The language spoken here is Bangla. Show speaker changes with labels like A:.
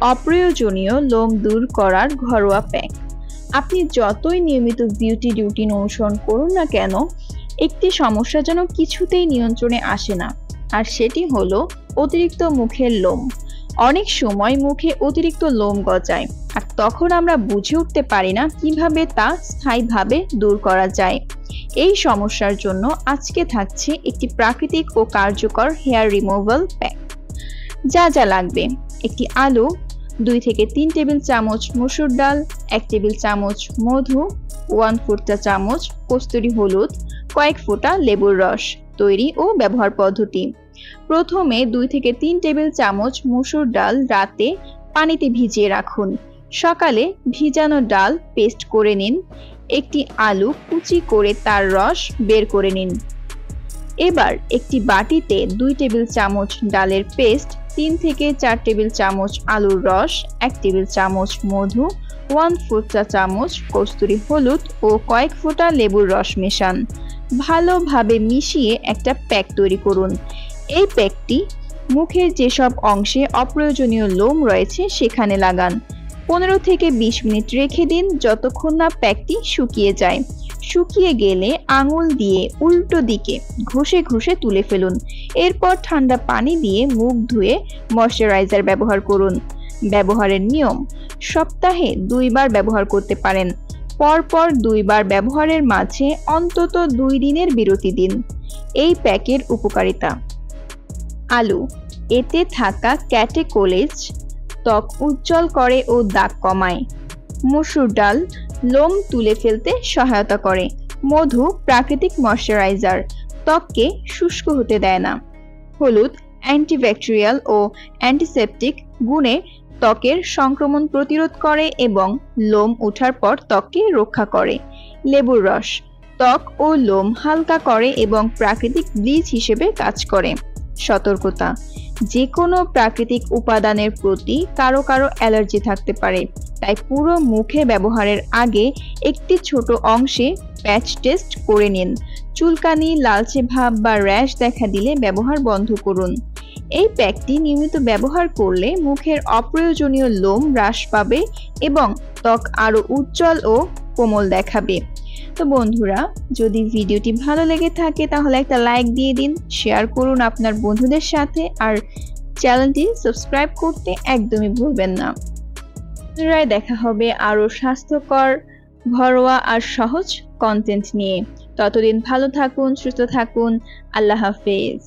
A: অপ্রয়োজনীয় লোম দূর করার ঘরোয়া প্যাক। আপনি যতই নিয়মিত বিউটি রুটিন অনুসরণ করুন না কেন, একটি সমস্যা যেন কিছুতেই নিয়ন্ত্রণে আসে না, আর সেটি হলো অতিরিক্ত মুখের লোম। অনেক সময় মুখে অতিরিক্ত লোম গজায়, আর তখন আমরা বুঝে উঠতে পারি না কিভাবে তা স্থায়ীভাবে দূর করা যায়। এই সমস্যার জন্য আজকে থাকছে একটি প্রাকৃতিক ও কার্যকর হেয়ার রিমুভাল প্যাক। যা যা লাগবে: একটি আলু, 2 থেকে 3 টেবিল চামচ মসুর ডাল, 1 টেবিল চামচ মধু, 1/4 চা চামচ কস্তুরী হলুদ, কয়েক ফোঁটা লেবুর রস। তৈরি ও ব্যবহার পদ্ধতি: প্রথমে 2 থেকে 3 টেবিল চামচ মসুর ডাল রাতে পানিতে ভিজিয়ে রাখুন। সকালে ভিজানো ডাল পেস্ট করে নিন। একটি আলু কুচি করে তার রস বের করে নিন। এবার একটি বাটিতে 2 টেবিল চামচ ডালের পেস্ট, 3 থেকে 4 টেবিল চামচ আলুর রস, 1 টেবিল চামচ মধু, 1/4 চা চামচ কস্তুরী হলুদ ও কয়েক ফোঁটা লেবুর রস মেশান। ভালোভাবে মিশিয়ে একটা প্যাক তৈরি করুন। এই প্যাকটি মুখের যেসব অংশে অপ্রয়োজনীয় লোম রয়েছে সেখানে লাগান। 15 থেকে 20 মিনিট রেখে দিন, যতক্ষণ না প্যাকটি শুকিয়ে যায়। শুকিয়ে গেলে আঙুল দিয়ে উল্টো দিকে ঘষে ঘষে তুলে ফেলুন। এরপর ঠান্ডা পানি দিয়ে মুখ ধুয়ে ময়শ্চারাইজার ব্যবহার করুন। ব্যবহারের নিয়ম: সপ্তাহে 2 বার ব্যবহার করতে পারেন। পরপর 2 বার ব্যবহারের মাঝে অন্তত 2 দিনের বিরতি দিন। এই প্যাকের উপকারিতা: আলু, এতে থাকা ক্যাটেকোলেজ ত্বক উজ্জ্বল করে ও দাগ কমায়। মসুর ডাল লোম তুলে ফেলতে সহায়তা করে। মধু প্রাকৃতিক ময়শ্চারাইজার, ত্বককে শুষ্ক হতে দেয় না। হলুদ অ্যান্টিব্যাকটেরিয়াল ও অ্যান্টিসেপটিক গুণে ত্বকের সংক্রমণ প্রতিরোধ করে এবং লোম ওঠার পর ত্বককে রক্ষা করে। লেবুর রস ত্বক ও লোম হালকা করে এবং প্রাকৃতিক ব্লিচ হিসেবে কাজ করে। সতর্কতা: যে কোনো প্রাকৃতিক উপাদানের প্রতি কারো কারো অ্যালার্জি থাকতে পারে, তাই পুরো মুখে ব্যবহারের আগে একটি ছোট অংশে প্যাচ টেস্ট করে নিন। চুলকানি, লালচে ভাব বা র্যাশ দেখা দিলে ব্যবহার বন্ধ করুন। এই প্যাকটি নিয়মিত ব্যবহার করলে মুখের অপ্রয়োজনীয় লোম হ্রাস পাবে এবং ত্বক আরো উজ্জ্বল ও কোমল দেখাবে। তো বন্ধুরা, যদি ভিডিওটি ভালো লেগে থাকে তাহলে একটা লাইক দিয়ে দিন, শেয়ার করুন আপনার বন্ধুদের সাথে, আর চ্যানেলটি সাবস্ক্রাইব করতে একদমই ভুলবেন না। দেখা হবে আরো স্বাস্থ্যকর, ঘরোয়া আর সহজ কন্টেন্ট নিয়ে। ততদিন ভালো থাকুন, সুস্থ থাকুন। আল্লাহ হাফেজ।